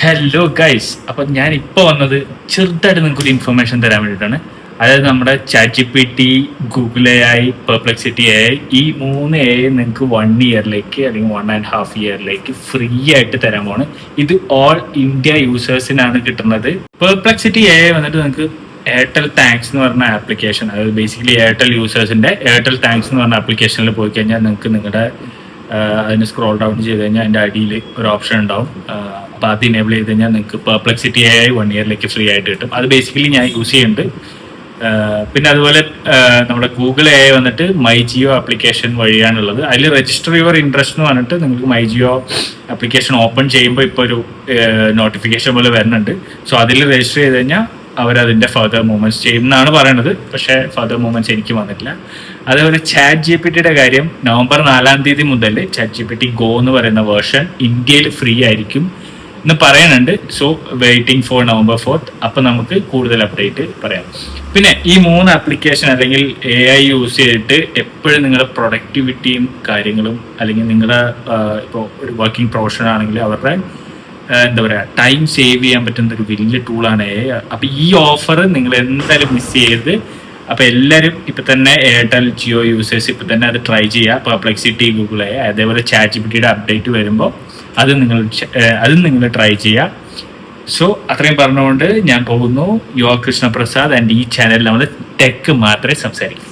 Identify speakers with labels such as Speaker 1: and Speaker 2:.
Speaker 1: Hello guys, അപ്പം ഞാൻ ഇപ്പോൾ വന്നത് ചെറുതായിട്ട് നിങ്ങൾക്ക് ഒരു ഇൻഫർമേഷൻ തരാൻ വേണ്ടിയിട്ടാണ്. അതായത് നമ്മുടെ ChatGPT, Google AI, Perplexity AI, ഈ 3 AI നിങ്ങൾക്ക് 1 ഇയറിലേക്ക് അല്ലെങ്കിൽ 1.5 ഇയറിലേക്ക് ഫ്രീ ആയിട്ട് തരാൻ പോണ്. ഇത് ഓൾ ഇന്ത്യ യൂസേഴ്സിനാണ് കിട്ടുന്നത്. പെർപ്ലെക്സിറ്റി AI വന്നിട്ട് നിങ്ങൾക്ക് എയർടെൽ താങ്ക്സ് എന്ന് പറഞ്ഞ ആപ്ലിക്കേഷൻ, അതായത് ബേസിക്കലി എയർടെൽ യൂസേഴ്സിന്റെ എയർടെൽ താങ്ക്സ് എന്ന് പറഞ്ഞ ആപ്ലിക്കേഷനിൽ പോയി കഴിഞ്ഞാൽ നിങ്ങൾക്ക് നിങ്ങളുടെ അതിന് സ്ക്രോൾ ഡൗൺ ചെയ്ത് കഴിഞ്ഞാൽ അതിൻ്റെ അടിയിൽ ഒരു ഓപ്ഷൻ ഉണ്ടാവും. അപ്പോൾ അത് ഇനേബിൾ ചെയ്ത് കഴിഞ്ഞാൽ നിങ്ങൾക്ക് പെർപ്ലെക്സിറ്റി AI 1 ഇയറിലേക്ക് ഫ്രീ ആയിട്ട് കിട്ടും. അത് ബേസിക്കലി ഞാൻ യൂസ് ചെയ്യുന്നുണ്ട്. പിന്നെ അതുപോലെ നമ്മുടെ ഗൂഗിൾ AI വന്നിട്ട് മൈ ജിയോ ആപ്ലിക്കേഷൻ വഴിയാണുള്ളത്. അതിൽ രജിസ്റ്റർ യുവർ ഇൻട്രസ്റ്റ് എന്ന് പറഞ്ഞിട്ട് നിങ്ങൾക്ക് മൈ ജിയോ ആപ്ലിക്കേഷൻ ഓപ്പൺ ചെയ്യുമ്പോൾ ഇപ്പോൾ ഒരു നോട്ടിഫിക്കേഷൻ പോലെ വരുന്നുണ്ട്. സോ അതിൽ രജിസ്റ്റർ ചെയ്ത് കഴിഞ്ഞാൽ അവരതിൻ്റെ ഫർദർ മൂവ്മെന്റ്സ് ചെയ്യും എന്നാണ് പറയണത്. പക്ഷേ ഫർദർ മൂവ്മെന്റ്സ് എനിക്ക് വന്നിട്ടില്ല. അതേപോലെ ChatGPTയുടെ കാര്യം, നവംബർ 4 മുതൽ ChatGPT Go എന്ന് പറയുന്ന വേർഷൻ ഇന്ത്യയിൽ ഫ്രീ ആയിരിക്കും എന്ന് പറയുന്നുണ്ട്. So waiting for November 4. അപ്പം നമുക്ക് കൂടുതൽ അപ്ഡേറ്റ് പറയാം. പിന്നെ ഈ 3 ആപ്ലിക്കേഷൻ അല്ലെങ്കിൽ AI യൂസ് ചെയ്തിട്ട് എപ്പോഴും നിങ്ങളുടെ പ്രൊഡക്ടിവിറ്റിയും കാര്യങ്ങളും, അല്ലെങ്കിൽ നിങ്ങളുടെ ഇപ്പോൾ ഒരു വർക്കിംഗ് പ്രൊഫഷണൽ ആണെങ്കിൽ അവരുടെ എന്താ പറയുക, ടൈം സേവ് ചെയ്യാൻ പറ്റുന്ന ഒരു വലിയ ടൂളാണ് AI. അപ്പം ഈ ഓഫർ നിങ്ങൾ എന്തായാലും മിസ് ചെയ്യരുത്. അപ്പോൾ എല്ലാവരും ഇപ്പം തന്നെ എയർടെൽ, ജിയോ യൂസേഴ്സ് ഇപ്പം തന്നെ അത് ട്രൈ ചെയ്യുക. പെർപ്ലെക്സിറ്റി, ഗൂഗിൾ AI, അതേപോലെ ChatGPTയുടെ അപ്ഡേറ്റ് വരുമ്പോൾ അത് നിങ്ങൾ ട്രൈ ചെയ്യുക. സോ അത്രയും പറഞ്ഞുകൊണ്ട് ഞാൻ പോകുന്നു. യുവർ കൃഷ്ണപ്രസാദ് ആൻഡ് ഈ ചാനലിൽ നമ്മൾ ടെക്ക് മാത്രമേ സംസാരിക്കൂ.